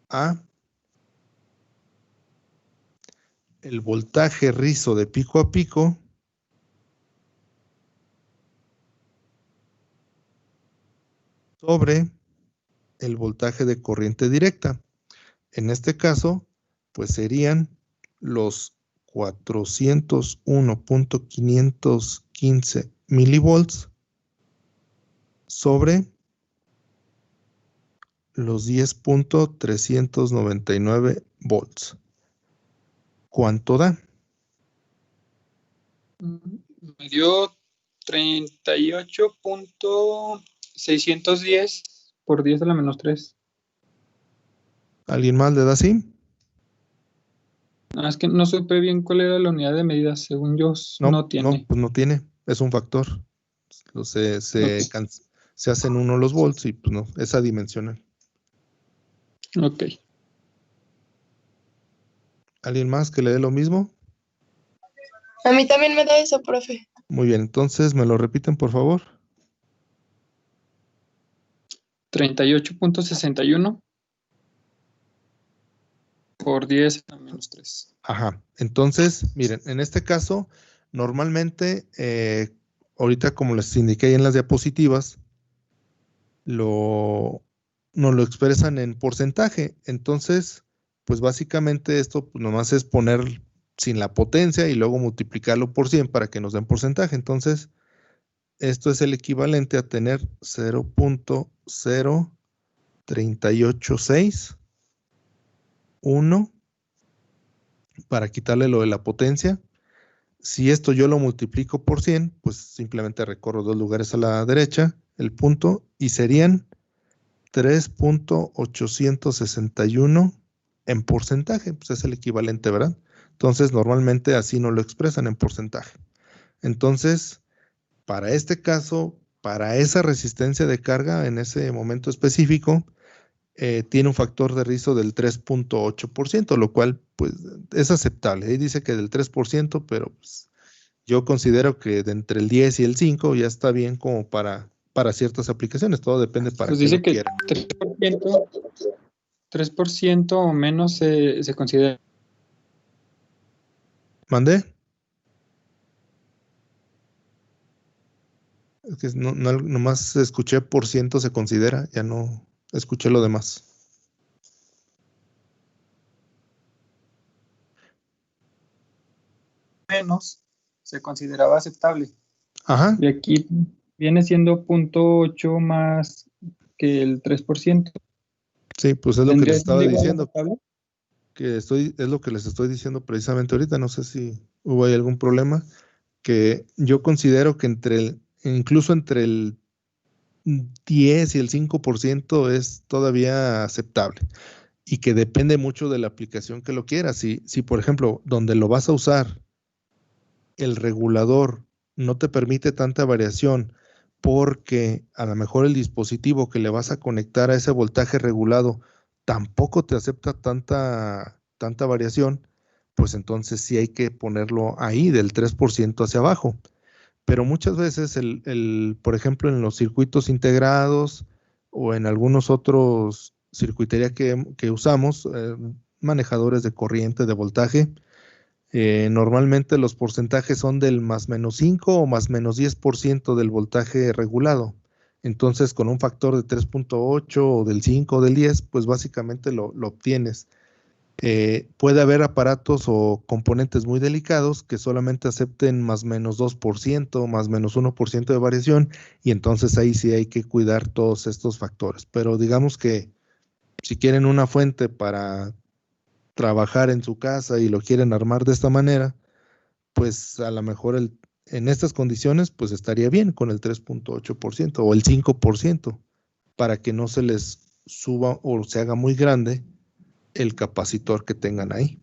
a el voltaje rizo de pico a pico sobre el voltaje de corriente directa. En este caso, pues serían los 401.515 milivolts sobre los 10.399 volts. ¿Cuánto da? Me dio 38.610 por 10 a la menos 3. ¿Alguien más le da así? No, es que no supe bien cuál era la unidad de medida. Según yo, no tiene. No, pues no tiene. Es un factor. Se hacen uno los volts y pues no, es adimensional. Ok. ¿Alguien más que le dé lo mismo? A mí también me da eso, profe. Muy bien, entonces me lo repiten, por favor. 38.61 por 10 a la menos 3. Ajá, entonces, miren, en este caso, normalmente, ahorita como les indiqué ahí en las diapositivas, nos lo expresan en porcentaje. Entonces, pues básicamente esto pues, nomás es poner sin la potencia y luego multiplicarlo por 100 para que nos den porcentaje. Entonces, esto es el equivalente a tener 0.0386 para quitarle lo de la potencia. Si esto yo lo multiplico por 100, pues simplemente recorro 2 lugares a la derecha, el punto, y serían 3.861 en porcentaje. Pues es el equivalente, ¿verdad? Entonces, normalmente así no lo expresan en porcentaje. Entonces, para este caso, para esa resistencia de carga en ese momento específico, tiene un factor de rizo del 3.8%, lo cual pues es aceptable. Ahí dice que del 3%, pero pues, yo considero que de entre el 10 y el 5 ya está bien como para ciertas aplicaciones. Todo depende para Pues qué dice lo que quieran. 3% o menos se considera. ¿Mandé? Es que nomás escuché por ciento se considera, ya no escuché lo demás. Menos se consideraba aceptable. Ajá, Y aquí viene siendo 0.8 más que el 3%. sí, pues es lo que ¿Tendría les estaba siendo igual diciendo, aceptable? es lo que les estoy diciendo precisamente ahorita. No sé si hubo ahí algún problema, que yo considero que incluso entre el 10 y el 5% es todavía aceptable y que depende mucho de la aplicación que lo quieras. Si por ejemplo, donde lo vas a usar, el regulador no te permite tanta variación porque a lo mejor el dispositivo que le vas a conectar a ese voltaje regulado tampoco te acepta tanta variación, pues entonces sí hay que ponerlo ahí del 3% hacia abajo. Pero muchas veces, por ejemplo, en los circuitos integrados o en algunos otros circuitería que usamos, manejadores de corriente, de voltaje, normalmente los porcentajes son del más menos 5 o más menos 10% del voltaje regulado. Entonces, con un factor de 3.8 o del 5 o del 10, pues básicamente lo obtienes. Puede haber aparatos o componentes muy delicados que solamente acepten más menos 2%, más menos 1% de variación, y entonces ahí sí hay que cuidar todos estos factores. Pero digamos que si quieren una fuente para trabajar en su casa y lo quieren armar de esta manera, pues a lo mejor en estas condiciones pues estaría bien con el 3.8% o el 5% para que no se les suba o se haga muy grande el capacitor que tengan ahí,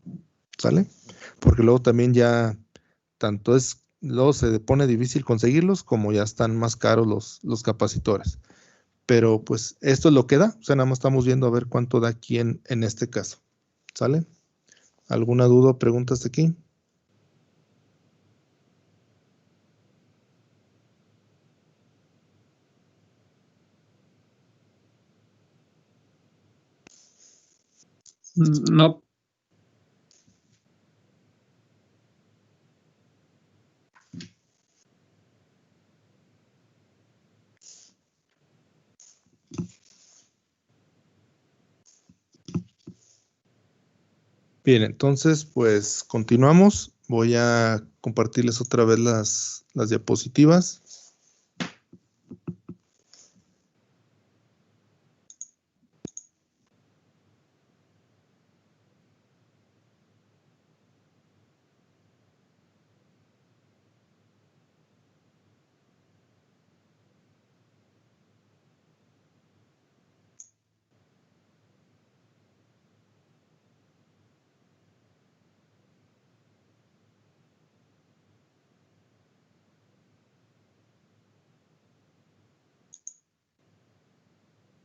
¿sale? Porque luego también ya luego se pone difícil conseguirlos como ya están más caros los capacitores. Pero pues esto es lo que da, o sea, nada más estamos viendo a ver cuánto da aquí en este caso, ¿sale? ¿Alguna duda o pregunta hasta aquí? No. Bien, entonces pues continuamos. Voy a compartirles otra vez las diapositivas.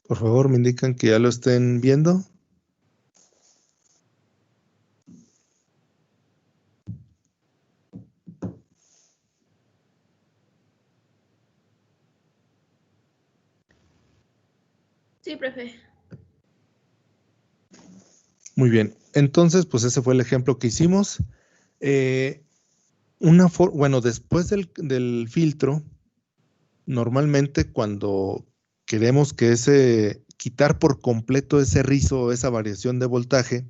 Por favor, me indican que ya lo estén viendo. Sí, profe. Muy bien. Entonces, pues ese fue el ejemplo que hicimos. Bueno, después del filtro, normalmente cuando queremos quitar por completo ese rizo, esa variación de voltaje,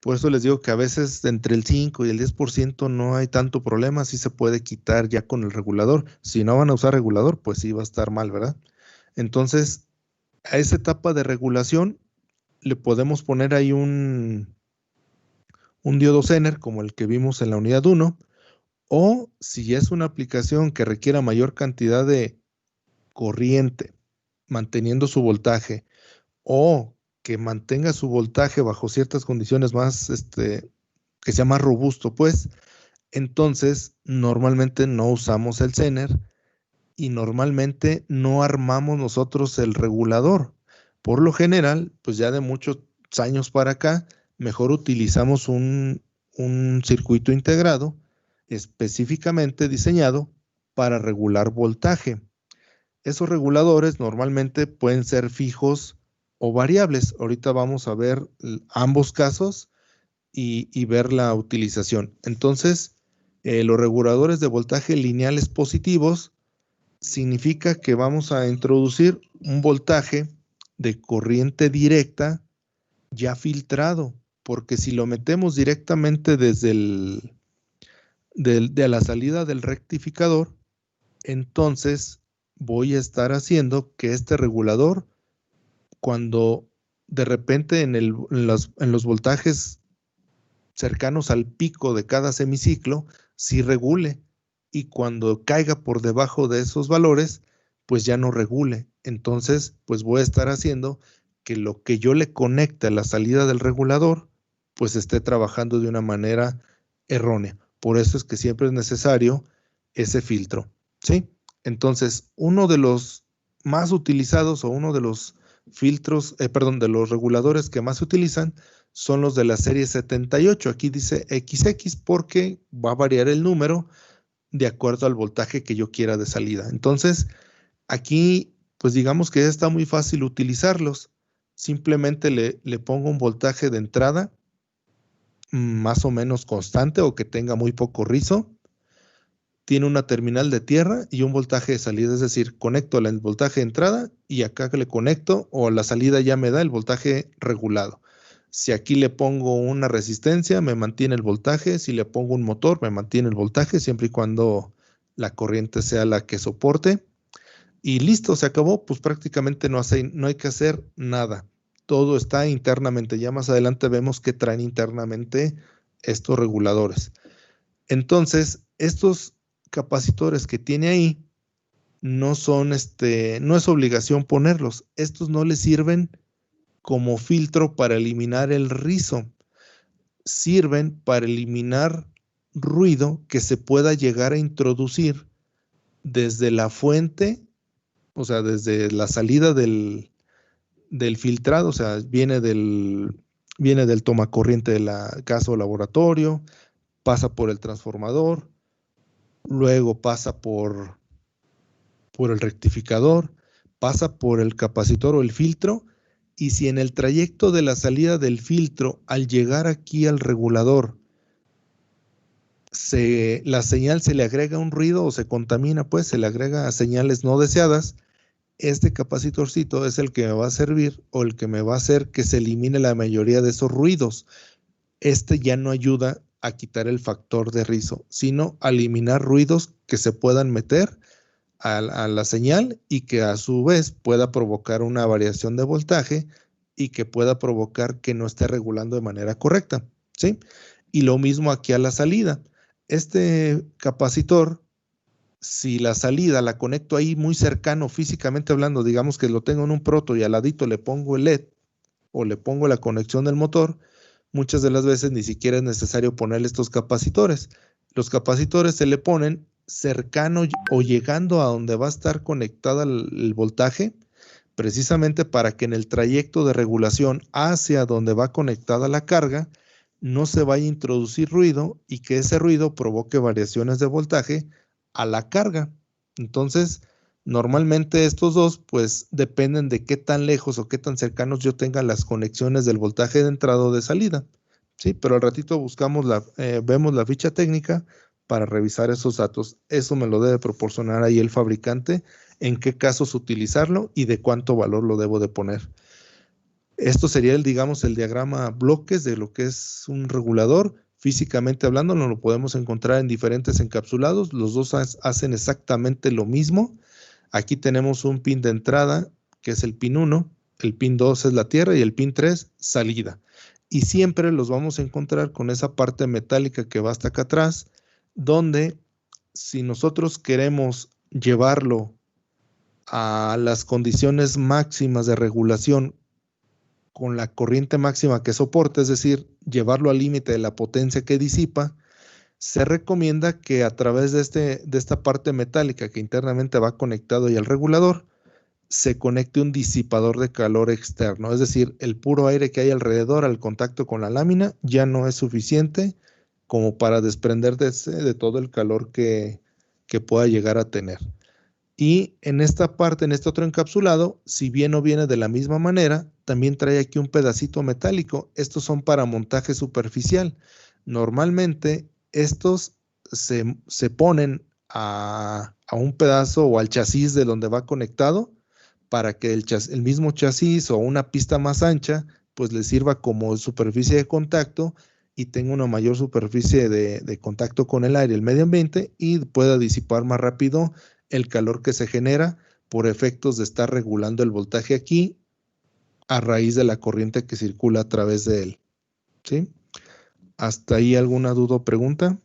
por eso les digo que a veces entre el 5 y el 10% no hay tanto problema, sí se puede quitar ya con el regulador. Si no van a usar regulador, pues sí va a estar mal, ¿verdad? Entonces, a esa etapa de regulación le podemos poner ahí un diodo Zener como el que vimos en la unidad 1, o si es una aplicación que requiera mayor cantidad de corriente manteniendo su voltaje, o que mantenga su voltaje bajo ciertas condiciones más, que sea más robusto, pues Entonces, normalmente no usamos el Zener y normalmente no armamos nosotros el regulador. Por lo general, pues ya de muchos años para acá, mejor utilizamos un circuito integrado específicamente diseñado para regular voltaje. Esos reguladores normalmente pueden ser fijos o variables. Ahorita vamos a ver ambos casos y ver la utilización. Entonces, los reguladores de voltaje lineales positivos significa que vamos a introducir un voltaje de corriente directa ya filtrado, porque si lo metemos directamente desde de la salida del rectificador, entonces voy a estar haciendo que este regulador, cuando de repente en los voltajes cercanos al pico de cada semiciclo, sí regule, y cuando caiga por debajo de esos valores, pues ya no regule. Entonces, pues voy a estar haciendo que lo que yo le conecte a la salida del regulador, pues esté trabajando de una manera errónea. Por eso es que siempre es necesario ese filtro, ¿sí? Entonces, uno de los más utilizados o uno de los filtros, de los reguladores que más se utilizan son los de la serie 78. Aquí dice XX porque va a variar el número de acuerdo al voltaje que yo quiera de salida. Entonces, aquí, pues digamos que ya está muy fácil utilizarlos. Simplemente le pongo un voltaje de entrada más o menos constante o que tenga muy poco rizo. Tiene una terminal de tierra y un voltaje de salida, es decir, conecto el voltaje de entrada y acá le conecto o la salida ya me da el voltaje regulado. Si aquí le pongo una resistencia, me mantiene el voltaje. Si le pongo un motor, me mantiene el voltaje, siempre y cuando la corriente sea la que soporte. Y listo, se acabó. Pues prácticamente no hay que hacer nada. Todo está internamente. Ya más adelante vemos que traen internamente estos reguladores. Entonces, estos capacitores que tiene ahí no son, no es obligación ponerlos. Estos no les sirven como filtro para eliminar el rizo. Sirven para eliminar ruido que se pueda llegar a introducir desde la fuente, o sea, desde la salida del filtrado, o sea, viene del tomacorriente de la casa o laboratorio, pasa por el transformador, luego pasa por el rectificador, pasa por el capacitor o el filtro. Y si en el trayecto de la salida del filtro, al llegar aquí al regulador, la señal se le agrega un ruido o se contamina, pues se le agrega señales no deseadas, este capacitorcito es el que me va a servir o el que me va a hacer que se elimine la mayoría de esos ruidos. Este ya no ayuda a quitar el factor de rizo, sino a eliminar ruidos que se puedan meter a la señal y que a su vez pueda provocar una variación de voltaje y que pueda provocar que no esté regulando de manera correcta, ¿sí? Y lo mismo aquí a la salida. Este capacitor, si la salida la conecto ahí muy cercano físicamente hablando, digamos que lo tengo en un proto y al ladito le pongo el LED o le pongo la conexión del motor, muchas de las veces ni siquiera es necesario ponerle estos capacitores. Los capacitores se le ponen cercano o llegando a donde va a estar conectada el voltaje, precisamente para que en el trayecto de regulación hacia donde va conectada la carga no se vaya a introducir ruido y que ese ruido provoque variaciones de voltaje a la carga. Entonces, normalmente estos dos pues dependen de qué tan lejos o qué tan cercanos yo tenga las conexiones del voltaje de entrada o de salida. Sí, pero al ratito vemos la ficha técnica para revisar esos datos. Eso me lo debe proporcionar ahí el fabricante, en qué casos utilizarlo y de cuánto valor lo debo de poner. Esto sería el diagrama bloques de lo que es un regulador. Físicamente hablando, nos lo podemos encontrar en diferentes encapsulados. Los dos hacen exactamente lo mismo. Aquí tenemos un pin de entrada, que es el pin 1, el pin 2 es la tierra y el pin 3, salida. Y siempre los vamos a encontrar con esa parte metálica que va hasta acá atrás, donde si nosotros queremos llevarlo a las condiciones máximas de regulación con la corriente máxima que soporta, es decir, llevarlo al límite de la potencia que disipa, Se recomienda que a través de esta parte metálica que internamente va conectado ahí al regulador, se conecte un disipador de calor externo, es decir, el puro aire que hay alrededor al contacto con la lámina ya no es suficiente como para desprender de todo el calor que pueda llegar a tener. Y en esta parte, en este otro encapsulado, si bien no viene de la misma manera, también trae aquí un pedacito metálico. Estos son para montaje superficial. Normalmente estos se ponen a un pedazo o al chasis de donde va conectado para que el mismo chasis o una pista más ancha pues le sirva como superficie de contacto y tenga una mayor superficie de contacto con el aire, el medio ambiente, y pueda disipar más rápido el calor que se genera por efectos de estar regulando el voltaje aquí a raíz de la corriente que circula a través de él. ¿Sí? ¿Hasta ahí alguna duda o pregunta?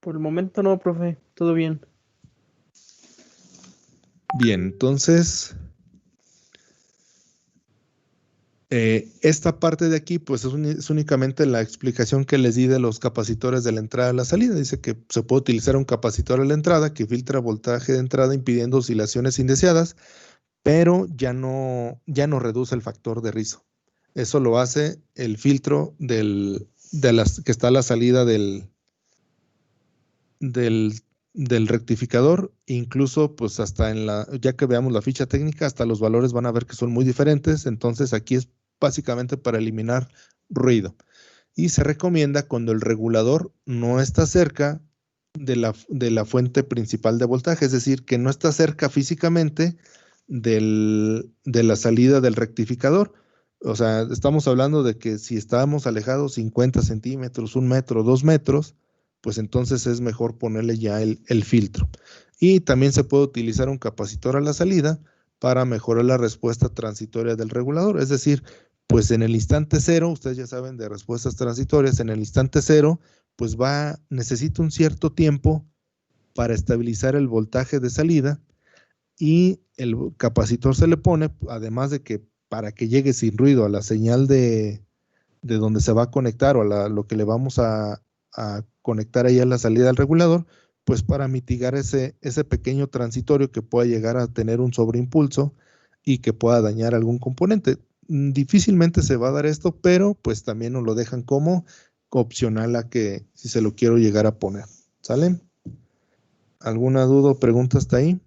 Por el momento no, profe, todo bien. Bien, entonces, esta parte de aquí, pues es únicamente la explicación que les di de los capacitores de la entrada y la salida. Dice que se puede utilizar un capacitor a la entrada que filtra voltaje de entrada impidiendo oscilaciones indeseadas, pero ya no reduce el factor de rizo. Eso lo hace el filtro que está a la salida del rectificador. Incluso pues hasta ya que veamos la ficha técnica, hasta los valores van a ver que son muy diferentes. Entonces aquí es básicamente para eliminar ruido. Y se recomienda cuando el regulador no está cerca de la fuente principal de voltaje, es decir, que no está cerca físicamente de la salida del rectificador. O sea, estamos hablando de que si estábamos alejados 50 centímetros, 1 metro, 2 metros, pues entonces es mejor ponerle ya el filtro. Y también se puede utilizar un capacitor a la salida para mejorar la respuesta transitoria del regulador. Es decir, pues en el instante cero, ustedes ya saben de respuestas transitorias, en el instante cero, pues necesita un cierto tiempo para estabilizar el voltaje de salida, y el capacitor se le pone, además de que para que llegue sin ruido a la señal de donde se va a conectar o lo que le vamos a conectar ahí a la salida del regulador, pues para mitigar ese pequeño transitorio que pueda llegar a tener un sobreimpulso y que pueda dañar algún componente. Difícilmente se va a dar esto, pero pues también nos lo dejan como opcional a que si se lo quiero llegar a poner. ¿Sale? ¿Alguna duda o pregunta hasta ahí?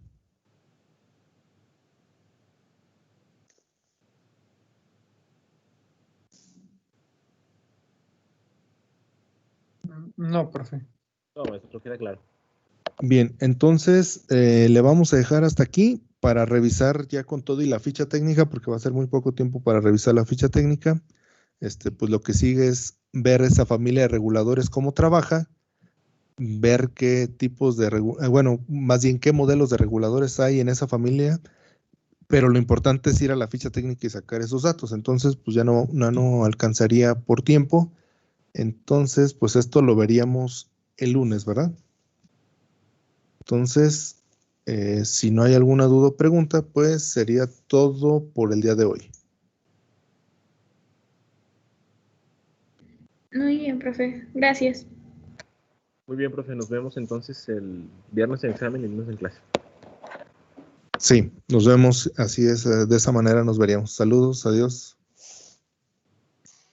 No, profe. No, maestro, queda claro. Bien, entonces le vamos a dejar hasta aquí para revisar ya con todo y la ficha técnica, porque va a ser muy poco tiempo para revisar la ficha técnica. Pues lo que sigue es ver esa familia de reguladores, cómo trabaja, ver qué tipos más bien qué modelos de reguladores hay en esa familia, pero lo importante es ir a la ficha técnica y sacar esos datos. Entonces, pues ya no alcanzaría por tiempo. Entonces, pues esto lo veríamos el lunes, ¿verdad? Entonces, si no hay alguna duda o pregunta, pues sería todo por el día de hoy. Muy bien, profe. Gracias. Muy bien, profe. Nos vemos entonces el viernes en examen y el lunes en clase. Sí, nos vemos. Así es, de esa manera nos veríamos. Saludos, adiós.